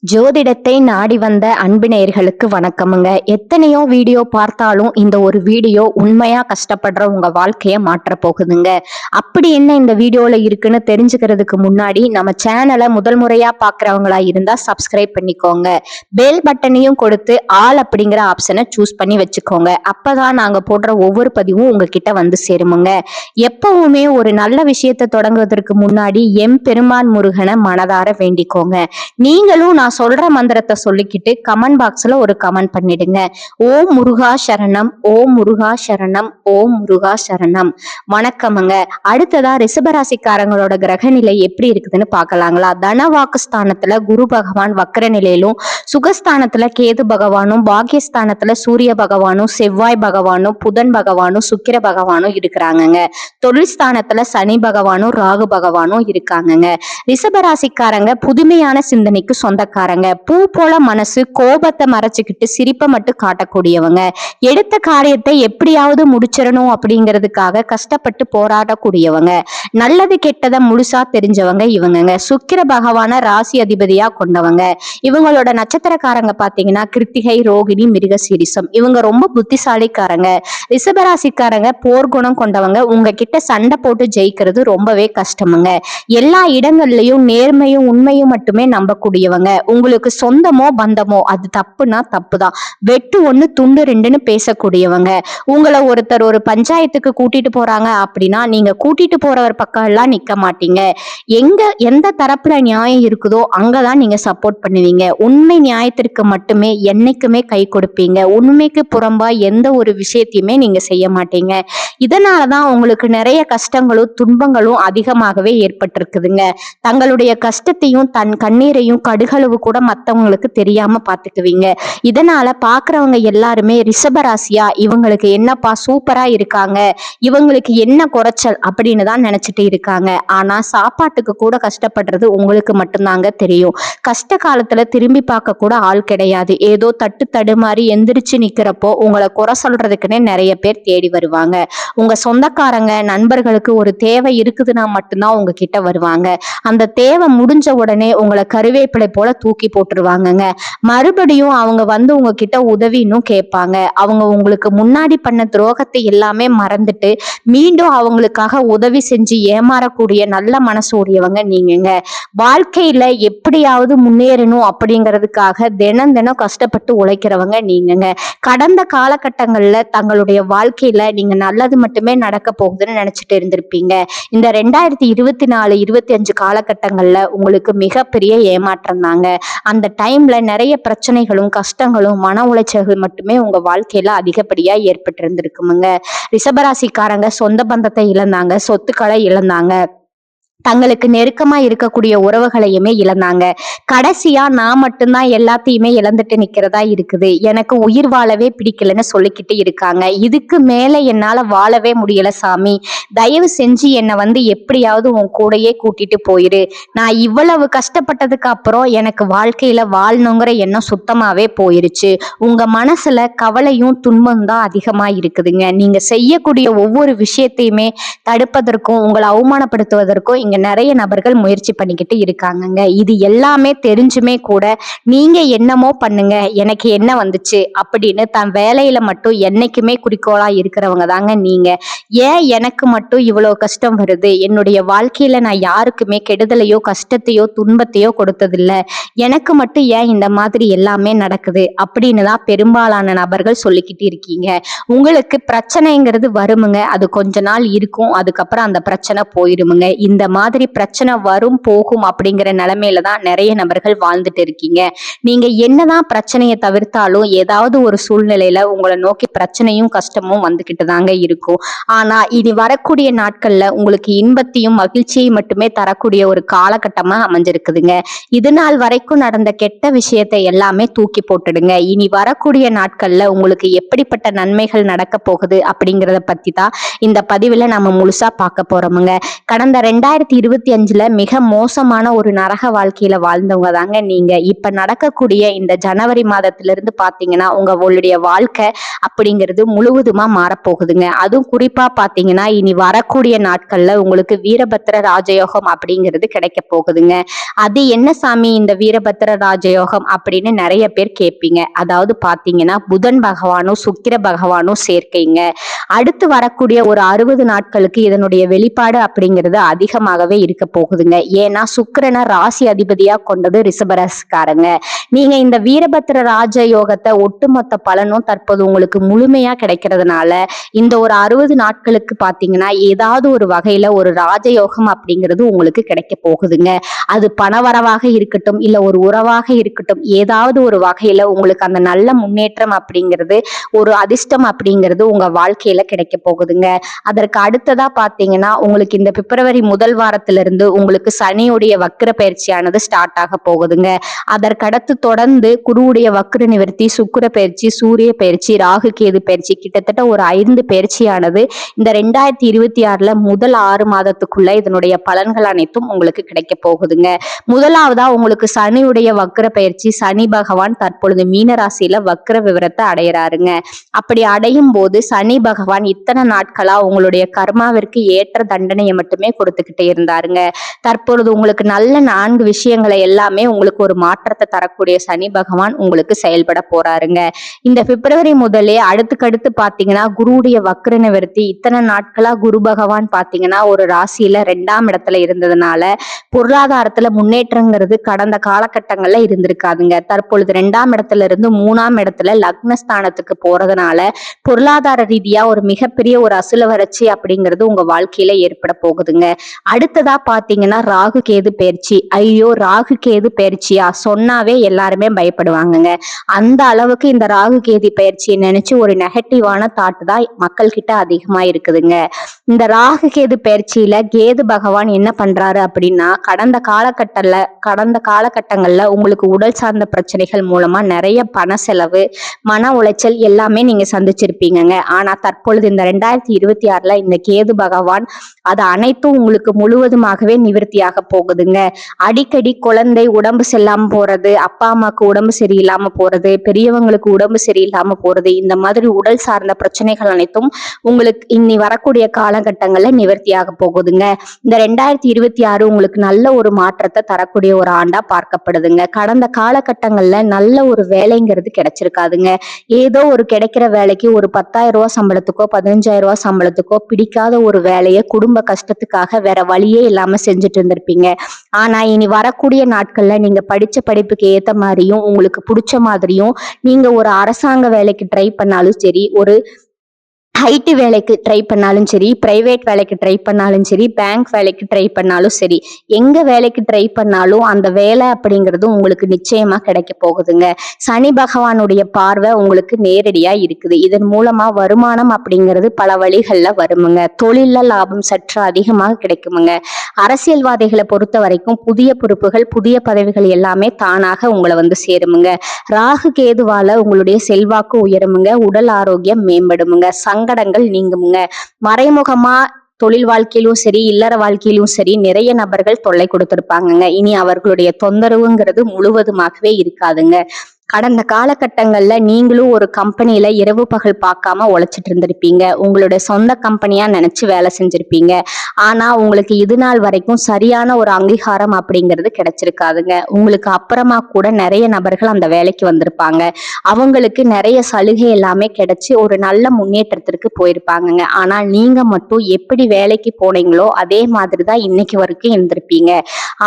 ஜோதிடத்தை நாடி வந்த அன்பு நேயர்களுக்கு வணக்கமுங்க. எத்தனையோ வீடியோ பார்த்தாலும் இந்த ஒரு வீடியோ உண்மையா கஷ்டப்படுற உங்க வாழ்க்கைய மாற்ற போகுதுங்க. அப்படி என்ன இந்த வீடியோல இருக்குன்னு தெரிஞ்சுக்கிறதுக்கு முன்னாடி நம்ம சேனலை முதல் முறையா பாக்குறவங்களா இருந்தா சப்ஸ்கிரைப் பண்ணிக்கோங்க. பெல் பட்டனையும் கொடுத்து ஆல் அப்படிங்கிற ஆப்ஷனை சூஸ் பண்ணி வச்சுக்கோங்க. அப்பதான் நாங்க போடுற ஒவ்வொரு பதிவும் உங்ககிட்ட வந்து சேருமுங்க. எப்பவுமே ஒரு நல்ல விஷயத்தை தொடங்குவதற்கு முன்னாடி பெருமான் முருகனை மனதார வேண்டிக்கோங்க. நீங்களும் நான் சொல்ற மந்திரத்தை சொல்லிக்கிட்டு கமெண்ட் பாக்ஸ்ல ஒரு கமெண்ட் பண்ணிடுங்க. ஓம் முருகா சரணம், ஓம் முருகா சரணம், ஓம் முருகா சரணம். வணக்கமுங்க. அடுத்ததா ரிஷபராசிக்காரங்களோட கிரக நிலை எப்படி இருக்குதுன்னு பார்க்கலாங்களா? தனவாக்கு ஸ்தானத்துல குரு பகவான் வக்கர நிலையிலும், சுகஸ்தானத்துல கேது பகவானும், பாக்கியஸ்தானத்துல சூரிய பகவானும், செவ்வாய் பகவானும், புதன் பகவானும், சுக்கிர பகவானும் இருக்கிறாங்கங்க. தொழில் ஸ்தானத்துல சனி பகவானும், ராகு பகவானும் இருக்காங்கங்க. ரிஷபராசிக்காரங்க புதுமையான சிந்தனைக்கு சொந்தக்காரங்க. பூ போல மனசு, கோபத்தை மறைச்சுக்கிட்டு சிரிப்பை மட்டும் காட்டக்கூடியவங்க. எடுத்த காரியத்தை எப்படியாவது முடிச்சிடணும் அப்படிங்கிறதுக்காக கஷ்டப்பட்டு போராடக்கூடியவங்க. நல்லது கெட்டதை முழுசா தெரிஞ்சவங்க இவங்க. சுக்கிர பகவான ராசி அதிபதியா கொண்டவங்க. இவங்களோட நட்சத்திரக்காரங்க பாத்தீங்கன்னா கிருத்திகை, ரோகிணி, மிருகசீரிசம். இவங்க ரொம்ப புத்திசாலிக்காரங்க. ரிஷபராசிக்காரங்க போர்க்குணம் கொண்டவங்க. உங்ககிட்ட சண்டை போட்டு ஜெயிக்கிறது ரொம்பவே கஷ்டமுங்க. எல்லா இடங்கள்லயும் நேர்மையும் உண்மையும் மட்டுமே நம்பக்கூடியவங்க. உங்களுக்கு சொந்தமோ பந்தமோ அது தப்புனா தப்புதான், வெட்டு ஒண்ணு துண்டு ரெண்டுன்னு பேசக்கூடியவங்க. உங்களை ஒருத்தர் ஒரு பஞ்சாயத்துக்கு கூட்டிட்டு போறாங்க அப்படின்னா நீங்க கூட்டிட்டு போறவர் பக்கம் எல்லாம் நிக்க மாட்டீங்க. எந்த தரப்புல நியாயம் இருக்குதோ அங்கதான் நீங்க சப்போர்ட் பண்ணுவீங்க. உண்மை நியாயத்திற்கு மட்டுமே என்னைக்குமே கை கொடுப்பீங்க. உண்மைக்கு புறம்பா எந்த ஒரு விஷயத்தையுமே நீங்க செய்ய மாட்டீங்க. இதனாலதான் உங்களுக்கு நிறைய கஷ்டங்களும் துன்பங்களும் அதிகமாகவே ஏற்பட்டிருக்குதுங்க. தங்களுடைய கஷ்டத்தையும் தன் கண்ணீரையும் கடுகளவு கூட மத்தவங்களுக்கு தெரியாம பாத்துக்குவீங்க. இதனால பாக்குறவங்க எல்லாருமே ரிஷபராசியா இவங்களுக்கு என்னப்பா சூப்பரா இருக்காங்க, இவங்களுக்கு என்ன குறைச்சல் அப்படின்னு தான் நினைச்சிட்டு இருக்காங்க. ஆனா சாப்பாட்டுக்கு கூட கஷ்டப்படுறது உங்களுக்கு மட்டும்தாங்க தெரியும். கஷ்ட காலத்துல திரும்பி பார்க்க கூட ஆள் கிடையாது. ஏதோ தட்டு தடுமாறி எந்திரிச்சு நிக்கிறப்போ உங்களை குறை சொல்றதுக்குன்னே நிறைய பேர் தேடி வருவாங்க. உங்க சொந்தக்காரங்க நண்பர்களுக்கு ஒரு தேவை இருக்குதுன்னா மட்டும்தான் உங்ககிட்ட வருவாங்க. அந்த தேவை முடிஞ்ச உடனே உங்களை கருவேப்பிலை போல தூக்கி போட்டுருவாங்கங்க. மறுபடியும் அவங்க வந்து உங்ககிட்ட உதவின்னு கேட்பாங்க. அவங்க உங்களுக்கு முன்னாடி பண்ண துரோகத்தை எல்லாமே மறந்துட்டு மீண்டும் அவங்களுக்காக உதவி செஞ்சு ஏமாறக்கூடிய நல்ல மனசு உடையவங்க நீங்கங்க. வாழ்க்கையில எப்படியாவது முன்னேறணும் அப்படிங்கிறதுக்காக தினம் தினம் கஷ்டப்பட்டு உழைக்கிறவங்க நீங்கங்க. கடந்த காலகட்டங்கள்ல தங்களுடைய வாழ்க்கையில நீங்க நல்லது மட்டுமே நடக்க போகுதுன்னு நினைச்சிட்டு இருந்திருப்பீங்க. இந்த 2024, 25 காலகட்டங்கள்ல உங்களுக்கு மிகப்பெரிய ஏமாற்றம் தாங்க. அந்த டைம்ல நிறைய பிரச்சனைகளும் கஷ்டங்களும் மன உளைச்சல்கள் மட்டுமே உங்க வாழ்க்கையில அதிகப்படியா ஏற்பட்டு இருந்திருக்குமுங்க. ரிஷபராசிக்காரங்க சொந்த பந்தத்தை இழந்தாங்க, சொத்துக்களை இழந்தாங்க, தங்களுக்கு நெருக்கமா இருக்கக்கூடிய உறவுகளையுமே இழந்தாங்க. கடைசியா நான் மட்டும்தான் எல்லாத்தையுமே இழந்துட்டு நிக்கிறதா இருக்குது, எனக்கு உயிர் வாழவே பிடிக்கலன்னு சொல்லிக்கிட்டு இருக்காங்க. இதுக்கு மேல என்னால வாழவே முடியல சாமி, தயவு செஞ்சு என்னை வந்து எப்படியாவது உன் கூடையே கூட்டிட்டு போயிரு. நான் இவ்வளவு கஷ்டப்பட்டதுக்கு அப்புறம் எனக்கு வாழ்க்கையில வாழணுங்கிற எண்ணம் சுத்தமாவே போயிருச்சு. உங்க மனசுல கவலையும் துன்பம் தான் அதிகமா இருக்குதுங்க. நீங்க செய்யக்கூடிய ஒவ்வொரு விஷயத்தையுமே தடுப்பதற்கும் உங்களை அவமானப்படுத்துவதற்கும் இங்க நிறைய நபர்கள் முயற்சி பண்ணிக்கிட்டு இருக்காங்கங்க. இது எல்லாமே தெரிஞ்சுமே கூட நீங்க என்னமோ பண்ணுங்க, எனக்கு என்ன வந்துச்சு அப்படின்னு தன் வேலையில மட்டும் என்னைக்குமே குறிக்கோளா இருக்கிறவங்க தாங்க நீங்க. ஏன் எனக்கு மட்டும் இவ்வளவு கஷ்டம் வருது, என்னுடைய வாழ்க்கையில நான் யாருக்குமே கெடுதலையோ கஷ்டத்தையோ துன்பத்தையோ கொடுத்ததில்லை, எனக்கு மட்டும் ஏன் இந்த மாதிரி எல்லாமே நடக்குது அப்படின்னு தான் பெரும்பாலான நபர்கள் சொல்லிக்கிட்டு இருக்கீங்க. உங்களுக்கு பிரச்சனைங்கிறது வருமுங்க, அது கொஞ்ச நாள் இருக்கும், அதுக்கப்புறம் அந்த பிரச்சனை போயிருமுங்க. இந்த மாதிரி பிரச்சனை வரும் போகும் அப்படிங்கிற நிலைமையில தான் நிறைய நபர்கள் வாழ்ந்துட்டு இருக்கீங்க. நீங்க என்னதான் பிரச்சனையை தவிர்த்தாலும் ஏதாவது ஒரு சூழ்நிலையில உங்களை நோக்கி பிரச்சனையும் கஷ்டமும் வந்துகிட்டு தாங்க இருக்கும். ஆனா இனி வரக்கூடிய நாட்கள்ல உங்களுக்கு இன்பத்தையும் மகிழ்ச்சியையும் மட்டுமே தரக்கூடிய ஒரு காலகட்டமா அமைஞ்சிருக்குதுங்க. இது நாள் வரைக்கும் நடந்த கெட்ட விஷயத்தை எல்லாமே தூக்கி போட்டுடுங்க. இனி வரக்கூடிய நாட்கள்ல உங்களுக்கு எப்படிப்பட்ட நன்மைகள் நடக்க போகுது அப்படிங்கிறத பத்தி தான் இந்த பதிவுல நம்ம முழுசா பார்க்க போறோமுங்க. கடந்த 2025ல மிக மோசமான ஒரு நரக வாழ்க்கையில வாழ்ந்தவங்க தாங்க நீங்க. இப்ப நடக்கக்கூடிய இந்த ஜனவரி மாதத்திலிருந்து பாத்தீங்கன்னா உங்களுடைய வாழ்க்கை அப்படிங்கிறது முழுவதுமா மாறப்போகுதுங்க. அதுவும் குறிப்பா பாத்தீங்கன்னா இனி வரக்கூடிய நாட்கள்ல உங்களுக்கு வீரபத்திர ராஜயோகம் அப்படிங்கிறது கிடைக்க போகுதுங்க. அது என்ன சாமி இந்த வீரபத்திர ராஜயோகம் அப்படின்னு நிறைய பேர் கேட்பீங்க. அதாவது பாத்தீங்கன்னா புதன் பகவானும் சுக்கிர பகவானும் சேர்க்கைங்க. அடுத்து வரக்கூடிய ஒரு 60 நாட்களுக்கு இதனுடைய வெளிப்பாடு அப்படிங்கிறது அதிகமாகவே இருக்க போகுதுங்க. ஏன்னா சுக்கிரனை ராசி அதிபதியா கொண்டது ரிஷபராசிக்காரங்க. நீங்க இந்த வீரபத்திர ராஜ யோகத்தை ஒட்டுமொத்த பலனும் தற்போது உங்களுக்கு முழுமையா கிடைக்கிறதுனால இந்த ஒரு 60 நாட்களுக்கு பாத்தீங்கன்னா ஏதாவது ஒரு வகையில ஒரு ராஜயோகம் அப்படிங்கிறது உங்களுக்கு கிடைக்க போகுதுங்க. அது பணவரவாக இருக்கட்டும் இல்ல ஒரு உறவாக இருக்கட்டும், ஏதாவது ஒரு வகையில உங்களுக்கு அந்த நல்ல முன்னேற்றம் அப்படிங்கிறது ஒரு அதிர்ஷ்டம் அப்படிங்கிறது உங்க வாழ்க்கையில கிடைக்க போகுதுங்க. அதற்கு அடுத்ததா பாத்தீங்கன்னா உங்களுக்கு இந்த பிப்ரவரி முதல் வாரத்திலிருந்து உங்களுக்கு சனியுடைய வக்ர பயிற்சியானது ஸ்டார்ட் ஆக போகுதுங்க. அதற்கடுத்து தொடர்ந்து குருவுடைய வக்ர நிவர்த்தி, சுக்கிர பயிற்சி, சூரிய பயிற்சி, ராகு கேது பயிற்சி, கிட்டத்தட்ட ஒரு 5 பயிற்சியானது இந்த 2026ல முதல் 6 மாதத்துக்குள்ள இதனுடைய பலன்கள் அனைத்தும் உங்களுக்கு கிடைக்க போகுதுங்க. முதலாவதா உங்களுக்கு சனியுடைய வக்ர பயிற்சி, சனி பகவான் தற்பொழுது மீன ராசியில வக்ர விவரத்தை அடையிறாருங்க. அப்படி அடையும் போது சனி பகவான் இத்தனை நாட்களா உங்களுடைய கர்மாவிற்கு ஏற்ற தண்டனையை மட்டுமே கொடுத்துக்கிட்டே இருந்தாருங்க. தற்பொழுது உங்களுக்கு நல்ல 4 விஷயங்களை எல்லாமே உங்களுக்கு ஒரு மாற்றத்தை தரக்கூடிய சனி பகவான் உங்களுக்கு செயல்பட போறாருங்க. இந்த பிப்ரவரி முதலே அடுத்துக்கடுத்து பாத்தீங்கன்னா குருவுடைய வக்ர நிவர்த்தி, இத்தனை நாட்களா குரு பகவான் பாத்தீங்கன்னா ஒரு ராசியில 2ஆம் இடத்துல இருந்ததுனால பொருளாதாரத்துல முன்னேற்றங்கிறது கடந்த காலகட்டங்கள்ல இருந்திருக்காதுங்க. தற்பொழுது 2ஆம் இடத்துல இருந்து 3ஆம் இடத்துல லக்னஸ்தானத்துக்கு போறதுனால பொருளாதார ரீதியா ஒரு மிகப்பெரிய ஒரு அசுல வறட்சி அப்படிங்கிறது உங்க வாழ்க்கையில ஏற்பட போகுதுங்க. அடுத்ததா பாத்தீங்கன்னா ராகு கேது பயிற்சி. ஐயோ ராகு கேது பயிற்சியா சொன்னாவே எல்லாருமே பயப்படுவாங்கங்க. அந்த அளவுக்கு இந்த ராகு கேது பயிற்சியை நினைச்சு ஒரு நெகட்டிவான தாட் தான் மக்கள் கிட்ட அதிகமா இருக்குதுங்க. இந்த ராகு கேது பயிற்சியில கேது பகவான் என்ன பண்றாரு அப்படின்னா கடந்த காலகட்டங்கள்ல உங்களுக்கு உடல் சார்ந்த பிரச்சனைகள் மூலமா நிறைய பண செலவு, மன உளைச்சல் எல்லாமே நீங்க சந்திச்சிருப்பீங்கங்க. ஆனா தற்பொழுது இந்த 2026ல இந்த கேது பகவான் அது அனைத்தும் உங்களுக்கு முழுவதுமாகவே நிவர்த்தியாக போகுதுங்க. அடிக்கடி குழந்தை உடம்பு சரியில்லாம போறது, அப்பா அம்மாக்கு உடம்பு சரியில்லாம போறது, பெரியவங்களுக்கு உடம்பு சரியில்லாம போறது, இந்த மாதிரி உடல் சார்ந்த பிரச்சனைகள் அனைத்தும் உங்களுக்கு இனி வரக்கூடிய காலகட்டங்கள்ல நிவர்த்தியாக போகுதுங்க. இந்த 2026 உங்களுக்கு நல்ல ஒரு மாற்றத்தை தரக்கூடிய ஒரு ஆண்டா பார்க்கப்படுதுங்க. கடந்த காலகட்டங்கள்ல நல்ல ஒரு வேலைங்கிறது கிடைச்சிருக்காதுங்க. ஏதோ ஒரு கிடைக்கிற வேலைக்கு ஒரு 10,000 ரூபாய் சம்பளத்துக்கோ 15,000 ரூபாய் சம்பளத்துக்கோ பிடிக்காத ஒரு வேலையை குடும்ப கஷ்டத்துக்காக வேற வழியே இல்லாம செஞ்சுட்டு இருந்திருப்பீங்க. ஆனா இனி வரக்கூடிய நாட்கள்ல நீங்க படிச்ச படிப்புக்கு ஏத்த மாதிரியும் உங்களுக்கு பிடிச்ச மாதிரியும் நீங்க ஒரு அரசாங்க வேலைக்கு ட்ரை பண்ணாலும் சரி, ஒரு ஐடி வேலைக்கு ட்ரை பண்ணாலும் சரி, பிரைவேட் வேலைக்கு ட்ரை பண்ணாலும் சரி, பேங்க் வேலைக்கு ட்ரை பண்ணாலும் சரி, எங்க வேலைக்கு ட்ரை பண்ணாலும் அந்த வேலை அப்படிங்கிறது உங்களுக்கு நிச்சயமா கிடைக்க போகுதுங்க. சனி பகவானுடைய பார்வை உங்களுக்கு நேரடியா இருக்குது. இதன் மூலமா வருமானம் அப்படிங்கிறது பல வழிகள்ல வருமுங்க. தொழில்ல லாபம் சற்று அதிகமாக கிடைக்குமுங்க. அரசியல்வாதிகளை பொறுத்த வரைக்கும் புதிய பொறுப்புகள், புதிய பதவிகள் எல்லாமே தானாக உங்களை வந்து சேருமுங்க. ராகு கேதுவால உங்களுடைய செல்வாக்கு உயருமுங்க. உடல் ஆரோக்கியம் மேம்படுமுங்க. சங்கடங்கள் நீங்குமுங்க. மறைமுகமா தொழில் வாழ்க்கையிலும் சரி, இல்லற வாழ்க்கையிலும் சரி நிறைய நபர்கள் தொல்லை கொடுத்திருப்பாங்கங்க. இனி அவர்களுடைய தொந்தரவுங்கிறது முழுவதுமாகவே இருக்காதுங்க. கடந்த காலகட்டங்கள்ல நீங்களும் ஒரு கம்பெனியில இரவு பகல் பார்க்காம உழைச்சிட்டு இருந்திருப்பீங்க. உங்களுடைய சொந்த கம்பெனியா நினைச்சு வேலை செஞ்சிருப்பீங்க. ஆனா உங்களுக்கு இது நாள் வரைக்கும் சரியான ஒரு அங்கீகாரம் அப்படிங்கிறது கிடைச்சிருக்காதுங்க. உங்களுக்கு அப்புறமா கூட நிறைய நபர்கள் அந்த வேலைக்கு வந்திருப்பாங்க. அவங்களுக்கு நிறைய சலுகை எல்லாமே கிடைச்சு ஒரு நல்ல முன்னேற்றத்திற்கு போயிருப்பாங்கங்க. ஆனா நீங்க மட்டும் எப்படி வேலைக்கு போனீங்களோ அதே மாதிரிதான் இன்னைக்கு வரைக்கும் இருந்திருப்பீங்க.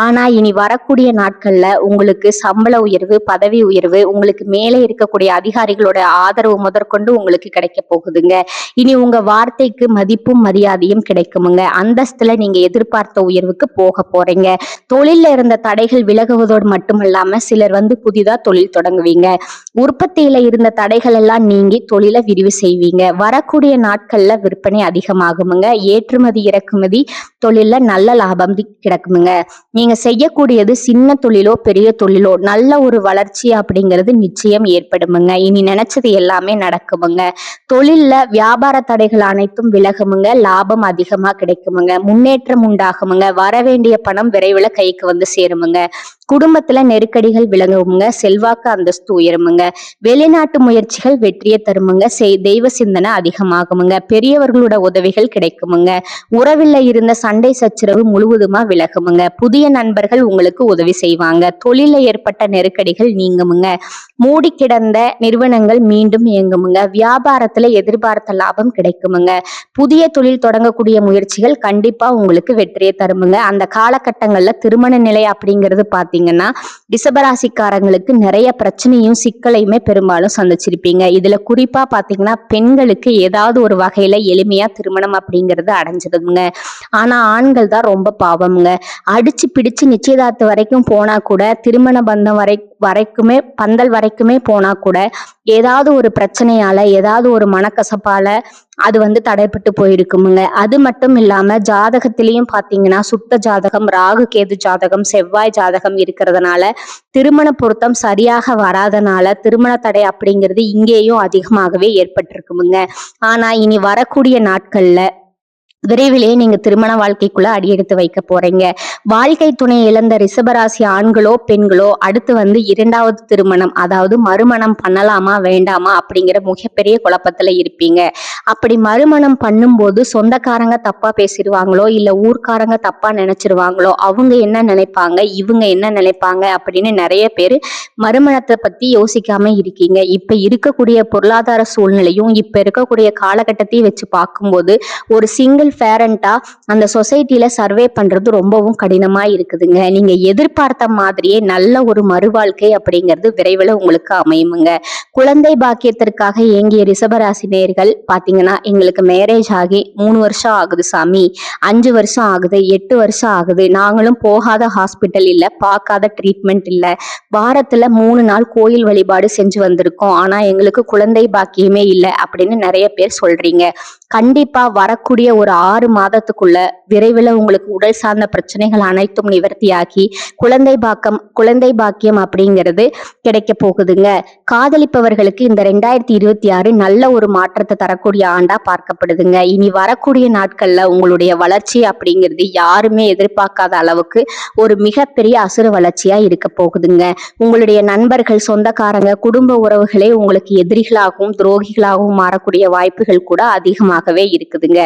ஆனா இனி வரக்கூடிய நாட்கள்ல உங்களுக்கு சம்பள உயர்வு, பதவி உயர்வு, உங்களுக்கு மேலே இருக்கக்கூடிய அதிகாரிகளோட ஆதரவு முதற்கொண்டு உங்களுக்கு கிடைக்க போகுதுங்க. இனி உங்க வார்த்தைக்கு மதிப்பும் மரியாதையும் கிடைக்குமுங்க. அந்தஸ்துல நீங்க எதிர்பார்த்த உயர்வுக்கு போக போறீங்க. தொழில இருந்த தடைகள் விலகுவதோடு மட்டுமல்லாம சிலர் வந்து புதிதா தொழில் தொடங்குவீங்க. உற்பத்தியில இருந்த தடைகள் எல்லாம் நீங்கி தொழிலை விரிவு செய்வீங்க. வரக்கூடிய நாட்கள்ல விற்பனை அதிகமாகுமுங்க. ஏற்றுமதி இறக்குமதி தொழில்ல நல்ல லாபம் கிடக்குமுங்க. நீங்க செய்யக்கூடியது சின்ன தொழிலோ பெரிய தொழிலோ நல்ல ஒரு வளர்ச்சி அப்படிங்கிறது அப்படிங்கிறது நிச்சயம் ஏற்படுமுங்க. இனி நினைச்சது எல்லாமே நடக்குமுங்க. தொழில்ல வியாபார தடைகள் அனைத்தும் விலகுமுங்க. லாபம் அதிகமா கிடைக்குமுங்க. முன்னேற்றம் உண்டாகுமுங்க. வர வேண்டிய பணம் விரைவில் கைக்கு வந்து சேருமுங்க. குடும்பத்துல நெருக்கடிகள் விலகுமுங்க. செல்வாக்கு அந்தஸ்து உயருமுங்க. வெளிநாட்டு முயற்சிகள் வெற்றியை தருமுங்க. தெய்வ சிந்தனை அதிகமாகுமுங்க. பெரியவர்களோட உதவிகள் கிடைக்குமுங்க. உறவில் இருந்த சண்டை சச்சரவு முழுவதுமா விலகுமுங்க. புதிய நண்பர்கள் உங்களுக்கு உதவி செய்வாங்க. தொழில ஏற்பட்ட நெருக்கடிகள் நீங்குமுங்க. மூடி கிடந்த நிறுவனங்கள் மீண்டும் இயங்குமுங்க. வியாபாரத்துல எதிர்பார்த்த லாபம் கிடைக்குமுங்க. புதிய தொழில் தொடங்கக்கூடிய முயற்சிகள் கண்டிப்பா உங்களுக்கு வெற்றியை தருமுங்க. அந்த காலகட்டங்கள்ல திருமண நிலை அப்படிங்கிறது பாத்தீங்கன்னா ரிஷபராசிக்காரங்களுக்கு நிறைய பிரச்சனையும் சிக்கலையுமே பெரும்பாலும் சந்திச்சிருப்பீங்க. இதுல குறிப்பா பாத்தீங்கன்னா பெண்களுக்கு ஏதாவது ஒரு வகையில எளிமையா திருமணம் அப்படிங்கிறது அடைஞ்சிருதுங்க. ஆனா ஆண்கள் தான் ரொம்ப பாவம்ங்க. அடிச்சு பிடிச்சு நிச்சயதார்த்த வரைக்கும் போனா கூட திருமண பந்தம் வரைக்குமே பந்தல் வரைக்குமே போனா கூட ஏதாவது ஒரு பிரச்சனையால ஏதாவது ஒரு மனக்கசப்பால அது தடைப்பட்டு போயிருக்குமுங்க. அது மட்டும் இல்லாம ஜாதகத்திலையும் பாத்தீங்கன்னா சுத்த ஜாதகம், ராகு கேது ஜாதகம், செவ்வாய் ஜாதகம் இருக்கிறதுனால திருமண பொருத்தம் சரியாக வராதனால திருமண தடை அப்படிங்கிறது இங்கேயும் அதிகமாகவே ஏற்பட்டிருக்குமுங்க. ஆனா இனி வரக்கூடிய நாட்கள்ல விரைவிலேயே நீங்க திருமண வாழ்க்கைக்குள்ள அடியெடுத்து வைக்க போறீங்க. வாழ்க்கை துணை இழந்த ரிஷபராசி ஆண்களோ பெண்களோ அடுத்து இரண்டாவது திருமணம், அதாவது மறுமணம் பண்ணலாமா வேண்டாமா அப்படிங்கிற மிகப்பெரிய குழப்பத்துல இருப்பீங்க. அப்படி மறுமணம் பண்ணும்போது சொந்தக்காரங்க தப்பா பேசிடுவாங்களோ இல்ல ஊர்க்காரங்க தப்பா நினைச்சிருவாங்களோ, அவங்க என்ன நினைப்பாங்க இவங்க என்ன நினைப்பாங்க அப்படின்னு நிறைய பேர் மறுமணத்தை பத்தி யோசிக்காம இருக்கீங்க. இப்ப இருக்கக்கூடிய பொருளாதார சூழ்நிலையும் இப்ப இருக்கக்கூடிய காலகட்டத்தையும் வச்சு பார்க்கும்போது ஒரு சிங்கிள் பேரண்டா அந்த சொசைட்டில சர்வே பண்றது ரொம்பவும் கடினமா இருக்குதுங்க. நீங்க எதிர்பார்த்த மாதிரியே நல்ல ஒரு மறுவாழ்க்கை அப்படிங்கிறது விரைவில் உங்களுக்கு அமையுமுங்க. குழந்தை பாக்கியத்திற்காக ஏங்கிய ரிஷபராசி நேயர்கள் பாத்தீங்கன்னா எங்களுக்கு மேரேஜ் ஆகி 3 வருஷம் ஆகுது சாமி, 5 வருஷம் ஆகுது, 8 வருஷம் ஆகுது, நாங்களும் போகாத ஹாஸ்பிட்டல் இல்ல, பார்க்காத ட்ரீட்மெண்ட் இல்ல, வாரத்துல 3 நாள் கோயில் வழிபாடு செஞ்சு வந்திருக்கோம், ஆனா எங்களுக்கு குழந்தை பாக்கியமே இல்லை அப்படின்னு நிறைய பேர் சொல்றீங்க. கண்டிப்பா வரக்கூடிய ஒரு 6 மாதத்துக்குள்ள விரைவில் உங்களுக்கு உடல் சார்ந்த பிரச்சனைகள் அனைத்தும் நிவர்த்தியாகி குழந்தை பாக்கியம் அப்படிங்கிறது கிடைக்க போகுதுங்க. காதலிப்பவர்களுக்கு இந்த 2026 நல்ல ஒரு மாற்றத்தை தரக்கூடிய ஆண்டா பார்க்கப்படுதுங்க. இனி வரக்கூடிய நாட்கள்ல உங்களுடைய வளர்ச்சி அப்படிங்கிறது யாருமே எதிர்பார்க்காத அளவுக்கு ஒரு மிகப்பெரிய அசுர வளர்ச்சியா இருக்க போகுதுங்க. உங்களுடைய நண்பர்கள், சொந்தக்காரங்க, குடும்ப உறவுகளே உங்களுக்கு எதிரிகளாகவும் துரோகிகளாகவும் மாறக்கூடிய வாய்ப்புகள் கூட அதிகமாகவே இருக்குதுங்க.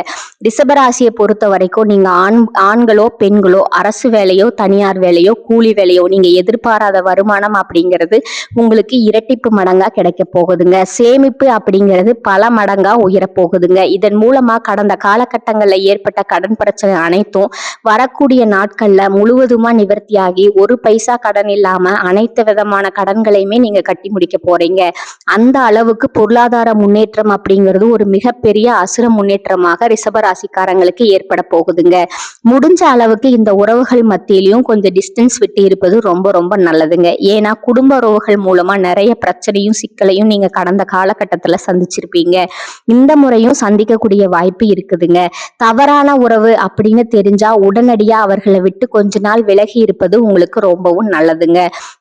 ரிஷபராசியை பொறுத்த வரைக்கும் நீங்க ஆண்களோ பெண்களோ அரசு வேலையோ தனியார் வேலையோ கூலி வேலையோ நீங்க எதிர்பாராத வருமானம் அப்படிங்கிறது உங்களுக்கு இரட்டிப்பு மடங்கா கிடைக்க போகுதுங்க. சேமிப்பு அப்படிங்கிறது பல மடங்கா உயர போகுதுங்க. இதன் மூலமா கடந்த காலகட்டங்கள்ல ஏற்பட்ட கடன் பிரச்சனை அனைத்தும் வரக்கூடிய நாட்கள்ல முழுவதுமா நிவர்த்தியாகி ஒரு பைசா கடன் இல்லாம அனைத்து விதமான கடன்களையுமே நீங்க கட்டி முடிக்க போறீங்க. அந்த அளவுக்கு பொருளாதார முன்னேற்றம் அப்படிங்கிறது ஒரு மிகப்பெரிய அசுர முன்னேற்றமாக ரிஷபராசிக்காரங்களுக்கு ஏற்பட போகுதுங்க. முடிஞ்ச அளவுக்கு இந்த உறவுகள் மத்தியிலையும் கொஞ்சம் டிஸ்டன்ஸ் விட்டு இருப்பது ரொம்ப ரொம்ப நல்லதுங்க. ஏன்னா குடும்ப உறவுகள் மூலமா நிறைய பிரச்சனையும் சிக்கலையும் நீங்க கடந்த காலகட்டத்துல சந்திச்சிருப்பீங்க. இந்த முறையும் சந்திக்கக்கூடிய வாய்ப்பு இருக்குதுங்க. தவறான உறவு அப்படின்னு தெரிஞ்சா உடனடியா அவர்களை விட்டு கொஞ்ச நாள் விலகி இருப்பது உங்களுக்கு ரொம்பவும் நல்லதுங்க.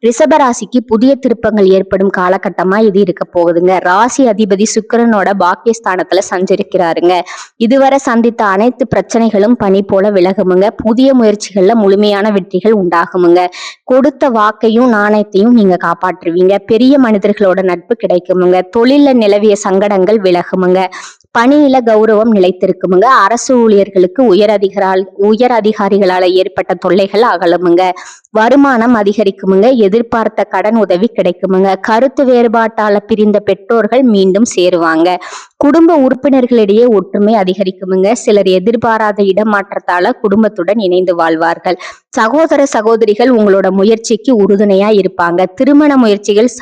ரிஷபராசிக்கு புதிய திருப்பங்கள் ஏற்படும் காலகட்டமா இது இருக்க போகுதுங்க. ராசி அதிபதி சுக்கிரனோட பாக்கியஸ்தானத்துல சஞ்சரிக்கிறாருங்க. இதுவரை சந்தித்த அனைத்து பிரச்சனைகளும் பனி போல விலகுமுங்க. புதிய முயற்சிகள்ல முழுமையான வெற்றிகள் உண்டாகுமுங்க. கொடுத்த வாக்கையும் நாணயத்தையும் நீங்க காப்பாற்றுவீங்க. பெரிய மனிதர்களோட நட்பு கிடைக்குமுங்க. தொழில நிலவிய சங்கடங்கள் விலகுமுங்க. பணியில கௌரவம் நிலைத்திருக்குமுங்க. அரசு ஊழியர்களுக்கு உயர் அதிகாரிகளால ஏற்பட்ட தொல்லைகள் அகலுமுங்க. வருமானம் அதிகரிக்குமுங்க. எதிர்பார்த்த கடன் உதவி கிடைக்குமுங்க. கருத்து வேறுபாட்டால பிரிந்த பெற்றோர்கள் மீண்டும் சேருவாங்க. குடும்ப உறுப்பினர்களிடையே ஒற்றுமை அதிகரிக்குமுங்க. சிலர் எதிர்பாராத இடமாற்றத்தால குடும்பத்துடன் இணைந்து வாழ்வார்கள். சகோதர சகோதரிகள் உங்களோட முயற்சிக்கு உறுதுணையா இருப்பாங்க. திருமண முயற்சிகள்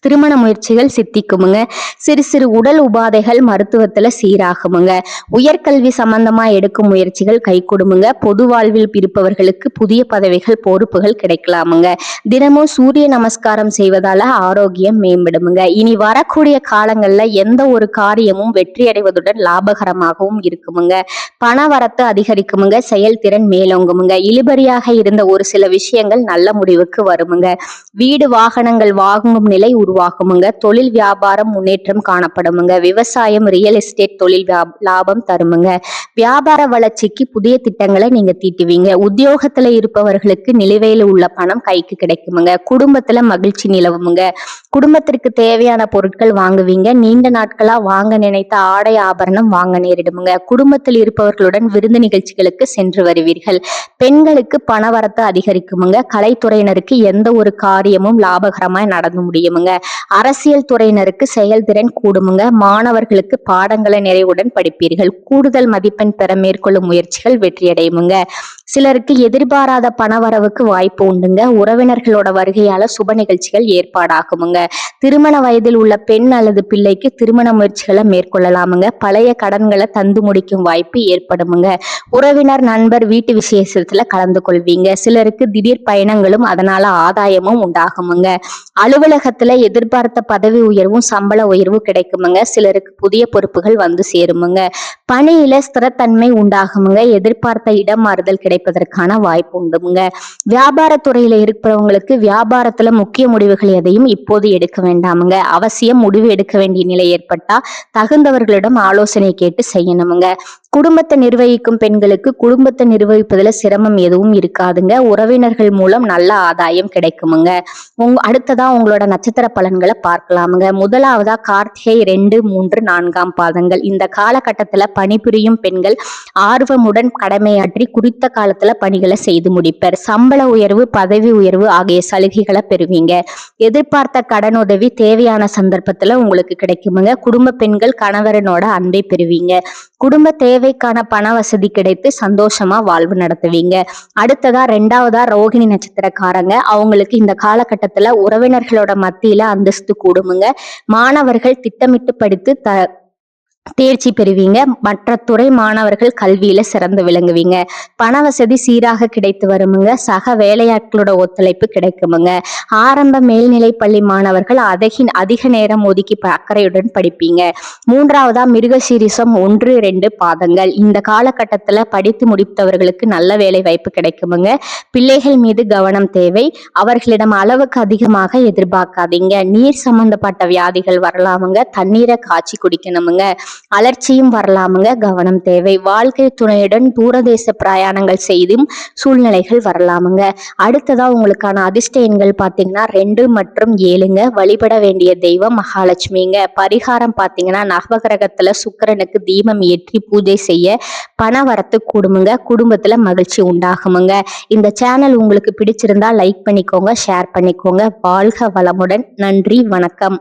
திருமண முயற்சிகள் சித்திக்குமுங்க. சிறு சிறு உடல் உபாதைகள் மருத்துவத்துல சீராகுமுங்க. உயர்கல்வி சம்பந்தமா எடுக்கும் முயற்சிகள் கைகூடுமுங்க. பொது வாழ்வில் இருப்பவர்களுக்கு புதிய பதவிகள் பொறுப்புகள் கிடைக்கலாமுங்க. தினமும் சூரிய நமஸ்காரம் செய்வதால ஆரோக்கியம் மேம்படுமுங்க. இனி வரக்கூடிய காலங்கள்ல எந்த ஒரு காரியமும் வெற்றி அடைவதுடன் லாபகரமாகவும் இருக்குமுங்க. பண வரத்து அதிகரிக்குமுங்க. செயல்திறன் மேலோங்குமுங்க. இழுபறியாக இருந்த ஒரு சில விஷயங்கள் நல்ல முடிவுக்கு வருமுங்க. வீடு வாகனங்கள் வாங்கும் நிலை உருவாகுமுங்க. தொழில் வியாபாரம் முன்னேற்றம் காணப்படுமுங்க. விவசாயம் ரியல் எஸ்டேட் தொழில் லாபம் தருமுங்க. வியாபார வளர்ச்சிக்கு புதிய திட்டங்களை நீங்க தீட்டுவீங்க. உத்தியோகத்துல இருப்பவர்களுக்கு நிலுவையில் உள்ள பணம் கைக்கு கிடைக்குமுங்க. குடும்பத்துல மகிழ்ச்சி நிலவுமுங்க. குடும்பத்திற்கு தேவையான பொருட்கள் வாங்குவீங்க. நீண்ட நாட்களா வாங்க நினைத்த ஆடை ஆபரணம் வாங்க நேரிடுமுங்க. குடும்பத்தில் இருப்பவர்களுடன் விருந்து நிகழ்ச்சிகளுக்கு சென்று வருவீர்கள். பெண்களுக்கு பணவரத்து அதிகரிக்குமுங்க. கலைத்துறையினருக்கு எந்த ஒரு காரியமும் லாபகரமாய் நடந்து முடியுமுங்க. அரசியல் துறையினருக்கு செயல்திறன் கூடுமுங்க. மாணவர்களுக்கு பாடங்களை நிறைவுடன் படிப்பீர்கள். கூடுதல் மதிப்பெண் பெற மேற்கொள்ளும் முயற்சிகள் வெற்றியடையுமுங்க. சிலருக்கு எதிர்பாராத பணவரவுக்கு வாய்ப்பு உண்டுங்க. உறவினர்களோட வருகையால சுப நிகழ்ச்சிகள் ஏற்பாடாகுமுங்க. திருமண வயதில் உள்ள பெண் அல்லது பிள்ளைக்கு திருமண முயற்சிகளை மேற்கொள்ளலாமுங்க. பழைய கடன்களை தந்து முடிக்கும் வாய்ப்பு ஏற்படுமுங்க. உறவினர் நண்பர் வீட்டு விசேஷத்துல கலந்து கொள்வீங்க. சிலருக்கு திடீர் பயணங்களும் அதனால ஆதாயமும் உண்டாகுமுங்க. அலுவலகத்துல எதிர்பார்த்த பதவி உயர்வும் சம்பள உயர்வும் கிடைக்குமுங்க. சிலருக்கு புதிய பொறுப்புகள் வந்து சேருமுங்க. பணியில ஸ்திரத்தன்மை உண்டாகுமுங்க. எதிர்பார்த்த இடம் மாறுதல் கிடைப்பதற்கான வாய்ப்பு உண்டுமுங்க. வியாபாரத்துறையில இருக்கிறவங்களுக்கு வியாபாரத்துல முக்கிய முடிவுகள் எதையும் இப்போது எடுக்க வேண்டாமுங்க. அவசியம் முடிவு எடுக்க வேண்டிய நிலை ஏற்பட்டா தகுந்தவர்களிடம் ஆலோசனை கேட்டு செய்யணுமுங்க. குடும்பத்தை நிர்வகிக்கும் பெண்களுக்கு குடும்பத்தை நிர்வகிப்பதுல சிரமம் எதுவும் இருக்காதுங்க. உறவினர்கள் மூலம் நல்ல ஆதாயம் கிடைக்குமுங்க. அடுத்ததா உங்களோட நட்சத்திர பலன்களை பார்க்கலாமுங்க. முதலாவதா கார்த்திகை 2, 3, 4 பாதங்கள். இந்த காலகட்டத்துல பணிபுரியும் பெண்கள் ஆர்வமுடன் கடமையாற்றி குறித்த காலத்துல பணிகளை செய்து முடிப்பர். சம்பள உயர்வு பதவி உயர்வு ஆகிய சலுகைகளை பெறுவீங்க. எதிர்பார்த்த கடன் உதவி தேவையான சந்தர்ப்பத்துல உங்களுக்கு கிடைக்குமுங்க. குடும்ப பெண்கள் கணவரனோட அன்பை பெறுவீங்க. குடும்ப தேவைக்கான பண வசதி கிடைத்து சந்தோஷமா வாழ்வு நடத்துவீங்க. அடுத்ததா 2வதா ரோகிணி நட்சத்திரக்காரங்க. அவங்களுக்கு இந்த காலகட்டத்துல உறவினர்களோட மத்தியில அந்தஸ்து கூடுமுங்க. மாணவர்கள் திட்டமிட்டு படித்து தேர்ச்சி பெறுவீங்க. மற்ற துறை மாணவர்கள் கல்வியில சிறந்து விளங்குவீங்க. பண வசதி சீராக கிடைத்து வருமுங்க. சக வேலையாட்களோட ஒத்துழைப்பு கிடைக்குமுங்க. ஆரம்ப மேல்நிலை பள்ளி மாணவர்கள் அதிக நேரம் ஒதுக்கி அக்கறையுடன் படிப்பீங்க. 3வதா மிருகசீரிசம் 1, 2 பாதங்கள். இந்த காலகட்டத்துல படித்து முடித்தவர்களுக்கு நல்ல வேலை வாய்ப்பு கிடைக்குமுங்க. பிள்ளைகள் மீது கவனம் தேவை. அவர்களிடம் அளவுக்கு அதிகமாக எதிர்பார்க்காதீங்க. நீர் சம்பந்தப்பட்ட வியாதிகள் வரலாமுங்க. தண்ணீரை காய்ச்சி குடிக்கணுமுங்க. அலர்ச்சியும் வரலாமுங்க. கவனம் தேவை. வாழ்க்கை துணையுடன் தூரதேச பிரயாணங்கள் செய்தும் சூழ்நிலைகள் வரலாமுங்க. அடுத்ததா உங்களுக்கான அதிர்ஷ்ட எண்கள் பாத்தீங்கன்னா 2 மற்றும் 7ங்க. வழிபட வேண்டிய தெய்வம் மகாலட்சுமிங்க. பரிகாரம் பாத்தீங்கன்னா நவகிரகத்துல சுக்கிரனுக்கு தீபம் ஏற்றி பூஜை செய்ய பண வரத்து கூடுமுங்க. குடும்பத்துல மகிழ்ச்சி உண்டாகுமுங்க. இந்த சேனல் உங்களுக்கு பிடிச்சிருந்தா லைக் பண்ணிக்கோங்க, ஷேர் பண்ணிக்கோங்க. வாழ்க வளமுடன். நன்றி, வணக்கம்.